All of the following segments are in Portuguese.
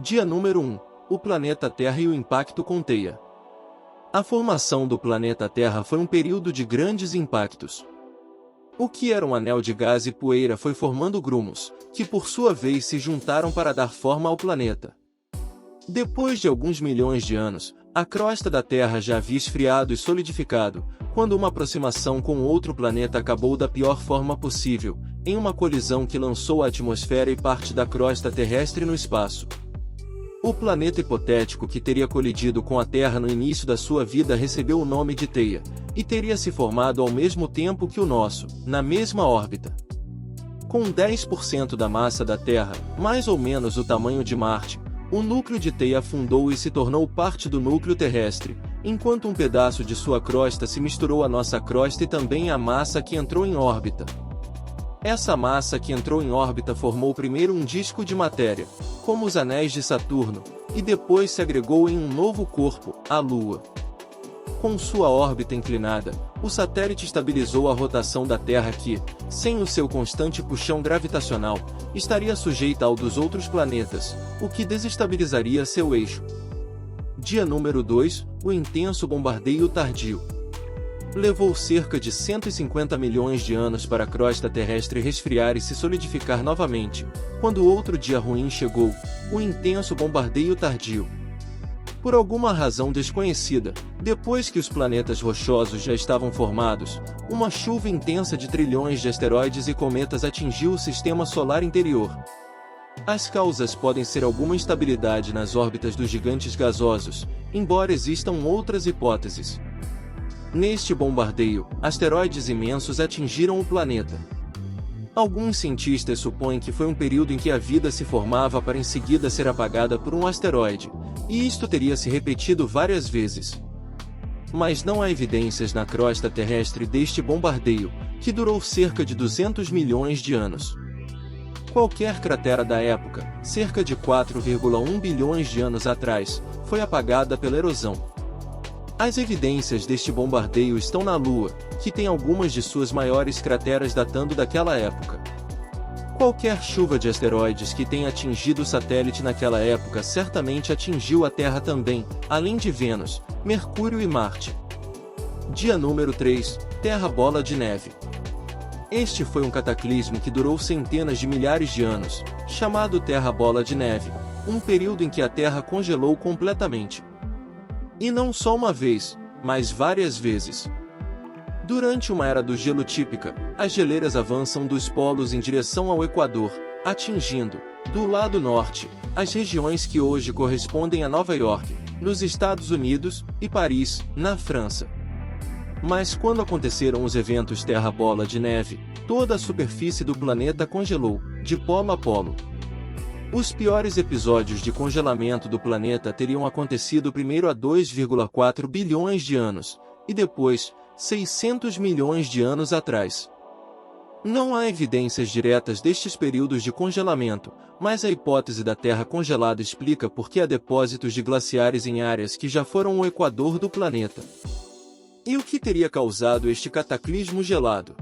Dia número 1. O planeta Terra e o impacto com Teia. A formação do planeta Terra foi um período de grandes impactos. O que era um anel de gás e poeira foi formando grumos, que por sua vez se juntaram para dar forma ao planeta. Depois de alguns milhões de anos, a crosta da Terra já havia esfriado e solidificado, quando uma aproximação com outro planeta acabou da pior forma possível, em uma colisão que lançou a atmosfera e parte da crosta terrestre no espaço. O planeta hipotético que teria colidido com a Terra no início da sua vida recebeu o nome de Teia, e teria se formado ao mesmo tempo que o nosso, na mesma órbita. Com 10% da massa da Terra, mais ou menos o tamanho de Marte, o núcleo de Teia afundou e se tornou parte do núcleo terrestre, enquanto um pedaço de sua crosta se misturou à nossa crosta e também à massa que entrou em órbita. Essa massa que entrou em órbita formou primeiro um disco de matéria, como os anéis de Saturno, e depois se agregou em um novo corpo, a Lua. Com sua órbita inclinada, o satélite estabilizou a rotação da Terra que, sem o seu constante puxão gravitacional, estaria sujeita ao dos outros planetas, o que desestabilizaria seu eixo. Dia número 2, o intenso bombardeio tardio. Levou cerca de 150 milhões de anos para a crosta terrestre resfriar e se solidificar novamente, quando outro dia ruim chegou, o intenso bombardeio tardio. Por alguma razão desconhecida, depois que os planetas rochosos já estavam formados, uma chuva intensa de trilhões de asteroides e cometas atingiu o sistema solar interior. As causas podem ser alguma instabilidade nas órbitas dos gigantes gasosos, embora existam outras hipóteses. Neste bombardeio, asteroides imensos atingiram o planeta. Alguns cientistas supõem que foi um período em que a vida se formava para em seguida ser apagada por um asteroide, e isto teria se repetido várias vezes. Mas não há evidências na crosta terrestre deste bombardeio, que durou cerca de 200 milhões de anos. Qualquer cratera da época, cerca de 4,1 bilhões de anos atrás, foi apagada pela erosão. As evidências deste bombardeio estão na Lua, que tem algumas de suas maiores crateras datando daquela época. Qualquer chuva de asteroides que tenha atingido o satélite naquela época certamente atingiu a Terra também, além de Vênus, Mercúrio e Marte. Dia número 3, Terra Bola de Neve. Este foi um cataclismo que durou centenas de milhares de anos, chamado Terra Bola de Neve, um período em que a Terra congelou completamente. E não só uma vez, mas várias vezes. Durante uma era do gelo típica, as geleiras avançam dos polos em direção ao Equador, atingindo, do lado norte, as regiões que hoje correspondem a Nova York, nos Estados Unidos, e Paris, na França. Mas quando aconteceram os eventos Terra Bola de Neve, toda a superfície do planeta congelou, de polo a polo. Os piores episódios de congelamento do planeta teriam acontecido primeiro há 2,4 bilhões de anos, e depois, 600 milhões de anos atrás. Não há evidências diretas destes períodos de congelamento, mas a hipótese da Terra congelada explica por que há depósitos de glaciares em áreas que já foram o equador do planeta. E o que teria causado este cataclismo gelado?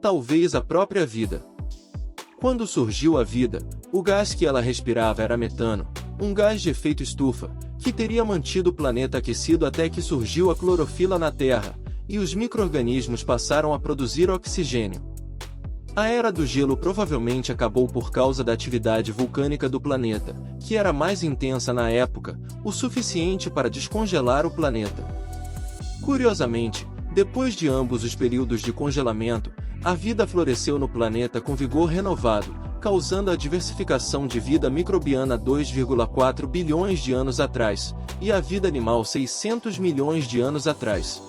Talvez a própria vida. Quando surgiu a vida, o gás que ela respirava era metano, um gás de efeito estufa, que teria mantido o planeta aquecido até que surgiu a clorofila na Terra, e os micro-organismos passaram a produzir oxigênio. A era do gelo provavelmente acabou por causa da atividade vulcânica do planeta, que era mais intensa na época, o suficiente para descongelar o planeta. Curiosamente, depois de ambos os períodos de congelamento, a vida floresceu no planeta com vigor renovado, causando a diversificação de vida microbiana 2,4 bilhões de anos atrás, e a vida animal 600 milhões de anos atrás.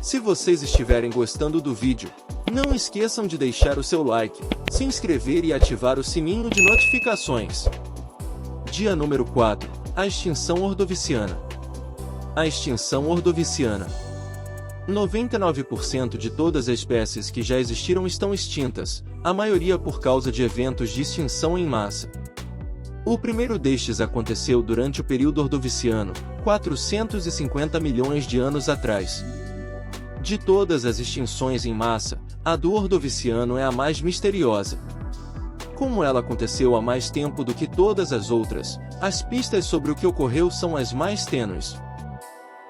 Se vocês estiverem gostando do vídeo, não esqueçam de deixar o seu like, se inscrever e ativar o sininho de notificações. Dia número 4, a extinção ordoviciana. A extinção ordoviciana. 99% de todas as espécies que já existiram estão extintas, a maioria por causa de eventos de extinção em massa. O primeiro destes aconteceu durante o período ordoviciano, 450 milhões de anos atrás. De todas as extinções em massa, a do Ordoviciano é a mais misteriosa. como ela aconteceu há mais tempo do que todas as outras, as pistas sobre o que ocorreu são as mais tênues.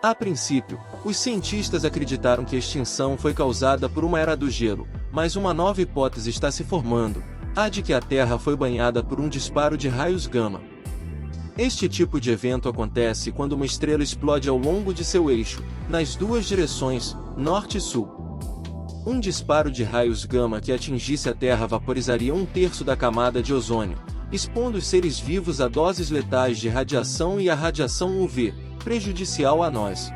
A princípio, os cientistas acreditaram que a extinção foi causada por uma era do gelo, mas uma nova hipótese está se formando, a de que a Terra foi banhada por um disparo de raios gama. Este tipo de evento acontece quando uma estrela explode ao longo de seu eixo, nas duas direções, norte e sul. Um disparo de raios gama que atingisse a Terra vaporizaria 1/3 da camada de ozônio, expondo os seres vivos a doses letais de radiação e a radiação UV, prejudicial a nós.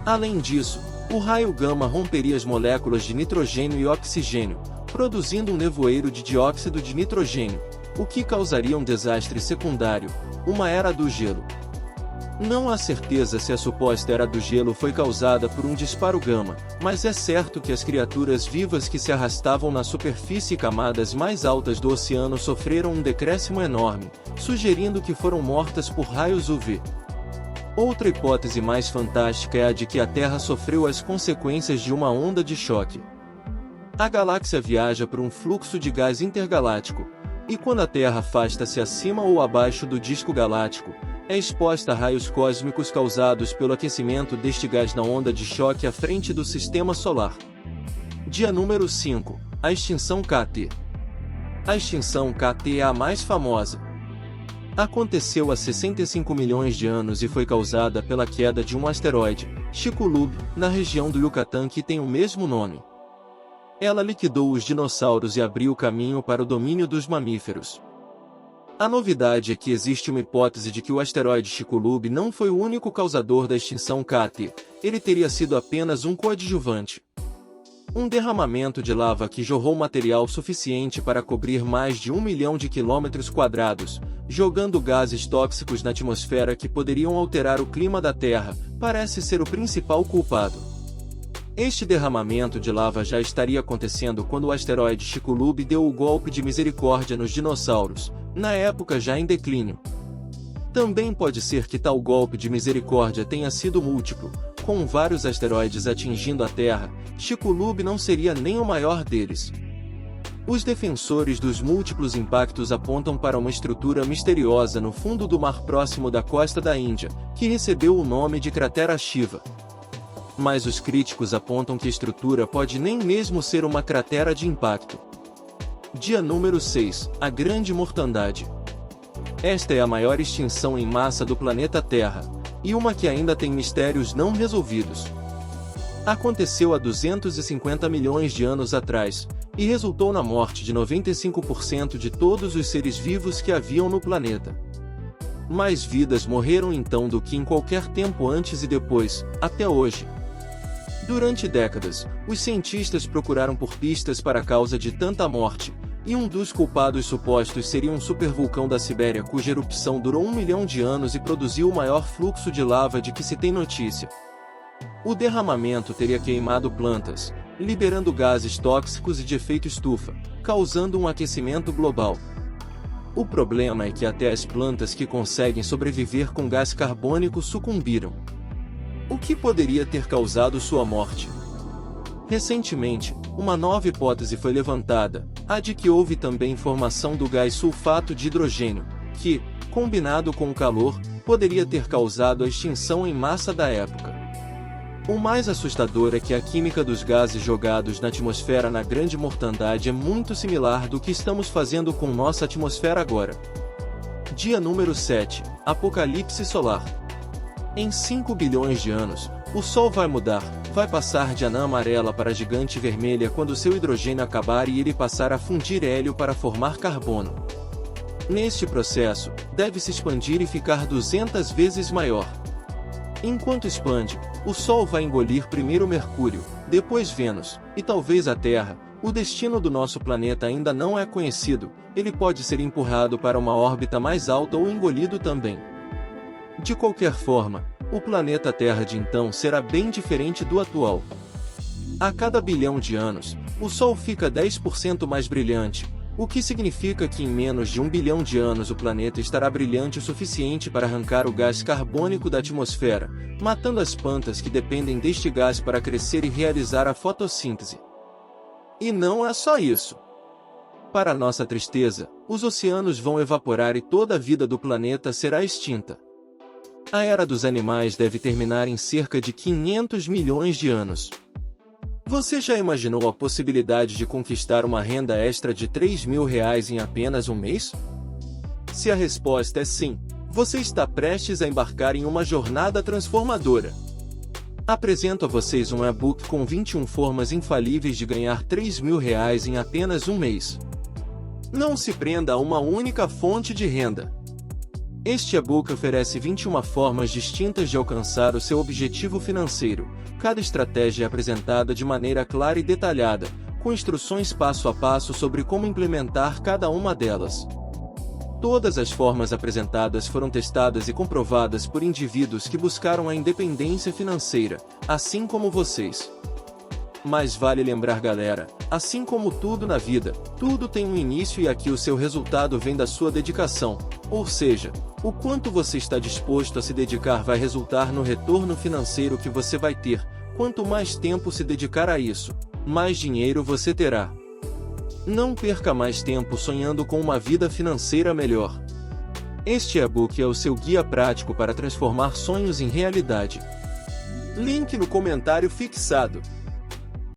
Além disso, o raio gama romperia as moléculas de nitrogênio e oxigênio, produzindo um nevoeiro de dióxido de nitrogênio, o que causaria um desastre secundário, uma era do gelo. Não há certeza se a suposta era do gelo foi causada por um disparo gama, mas é certo que as criaturas vivas que se arrastavam na superfície e camadas mais altas do oceano sofreram um decréscimo enorme, sugerindo que foram mortas por raios UV. Outra hipótese mais fantástica é a de que a Terra sofreu as consequências de uma onda de choque. A galáxia viaja por um fluxo de gás intergaláctico, e quando a Terra afasta-se acima ou abaixo do disco galáctico, é exposta a raios cósmicos causados pelo aquecimento deste gás na onda de choque à frente do Sistema Solar. Dia número 5. A extinção KT. A extinção KT é a mais famosa. Aconteceu há 65 milhões de anos e foi causada pela queda de um asteroide, Chicxulub, na região do Yucatán que tem o mesmo nome. Ela liquidou os dinossauros e abriu caminho para o domínio dos mamíferos. A novidade é que existe uma hipótese de que o asteroide Chicxulub não foi o único causador da extinção KT, ele teria sido apenas um coadjuvante. Um derramamento de lava que jorrou material suficiente para cobrir mais de 1 milhão de quilômetros quadrados, jogando gases tóxicos na atmosfera que poderiam alterar o clima da Terra, parece ser o principal culpado. Este derramamento de lava já estaria acontecendo quando o asteroide Chicxulub deu o golpe de misericórdia nos dinossauros, na época já em declínio. Também pode ser que tal golpe de misericórdia tenha sido múltiplo, com vários asteroides atingindo a Terra, Chicxulub não seria nem o maior deles. Os defensores dos múltiplos impactos apontam para uma estrutura misteriosa no fundo do mar próximo da costa da Índia, que recebeu o nome de cratera Shiva. Mas os críticos apontam que a estrutura pode nem mesmo ser uma cratera de impacto. Dia número 6. A Grande Mortandade. Esta é a maior extinção em massa do planeta Terra, e uma que ainda tem mistérios não resolvidos. Aconteceu há 250 milhões de anos atrás, e resultou na morte de 95% de todos os seres vivos que haviam no planeta. Mais vidas morreram então do que em qualquer tempo antes e depois, até hoje. Durante décadas, os cientistas procuraram por pistas para a causa de tanta morte, e um dos culpados supostos seria um supervulcão da Sibéria cuja erupção durou 1 milhão de anos e produziu o maior fluxo de lava de que se tem notícia. O derramamento teria queimado plantas, liberando gases tóxicos e de efeito estufa, causando um aquecimento global. O problema é que até as plantas que conseguem sobreviver com gás carbônico sucumbiram. O que poderia ter causado sua morte? Recentemente, uma nova hipótese foi levantada, a de que houve também formação do gás sulfato de hidrogênio, que, combinado com o calor, poderia ter causado a extinção em massa da época. O mais assustador é que a química dos gases jogados na atmosfera na Grande Mortandade é muito similar do que estamos fazendo com nossa atmosfera agora. Dia número 7. Apocalipse solar. Em 5 bilhões de anos, o Sol vai mudar, vai passar de anã amarela para gigante vermelha quando seu hidrogênio acabar e ele passar a fundir hélio para formar carbono. Neste processo, deve se expandir e ficar 200 vezes maior. Enquanto expande, o Sol vai engolir primeiro Mercúrio, depois Vênus, e talvez a Terra. O destino do nosso planeta ainda não é conhecido, ele pode ser empurrado para uma órbita mais alta ou engolido também. De qualquer forma, o planeta Terra de então será bem diferente do atual. A cada bilhão de anos, o Sol fica 10% mais brilhante, o que significa que em menos de 1 bilhão de anos o planeta estará brilhante o suficiente para arrancar o gás carbônico da atmosfera, matando as plantas que dependem deste gás para crescer e realizar a fotossíntese. E não é só isso. Para nossa tristeza, os oceanos vão evaporar e toda a vida do planeta será extinta. A era dos animais deve terminar em cerca de 500 milhões de anos. Você já imaginou a possibilidade de conquistar uma renda extra de R$ 3.000 em apenas um mês? Se a resposta é sim, você está prestes a embarcar em uma jornada transformadora. Apresento a vocês um e-book com 21 formas infalíveis de ganhar R$ 3.000 em apenas um mês. Não se prenda a uma única fonte de renda. Este e-book oferece 21 formas distintas de alcançar o seu objetivo financeiro. Cada estratégia é apresentada de maneira clara e detalhada, com instruções passo a passo sobre como implementar cada uma delas. Todas as formas apresentadas foram testadas e comprovadas por indivíduos que buscaram a independência financeira, assim como vocês. Mas vale lembrar, galera, assim como tudo na vida, tudo tem um início e aqui o seu resultado vem da sua dedicação, ou seja, o quanto você está disposto a se dedicar vai resultar no retorno financeiro que você vai ter. Quanto mais tempo se dedicar a isso, mais dinheiro você terá. Não perca mais tempo sonhando com uma vida financeira melhor. Este e-book é o seu guia prático para transformar sonhos em realidade. Link no comentário fixado.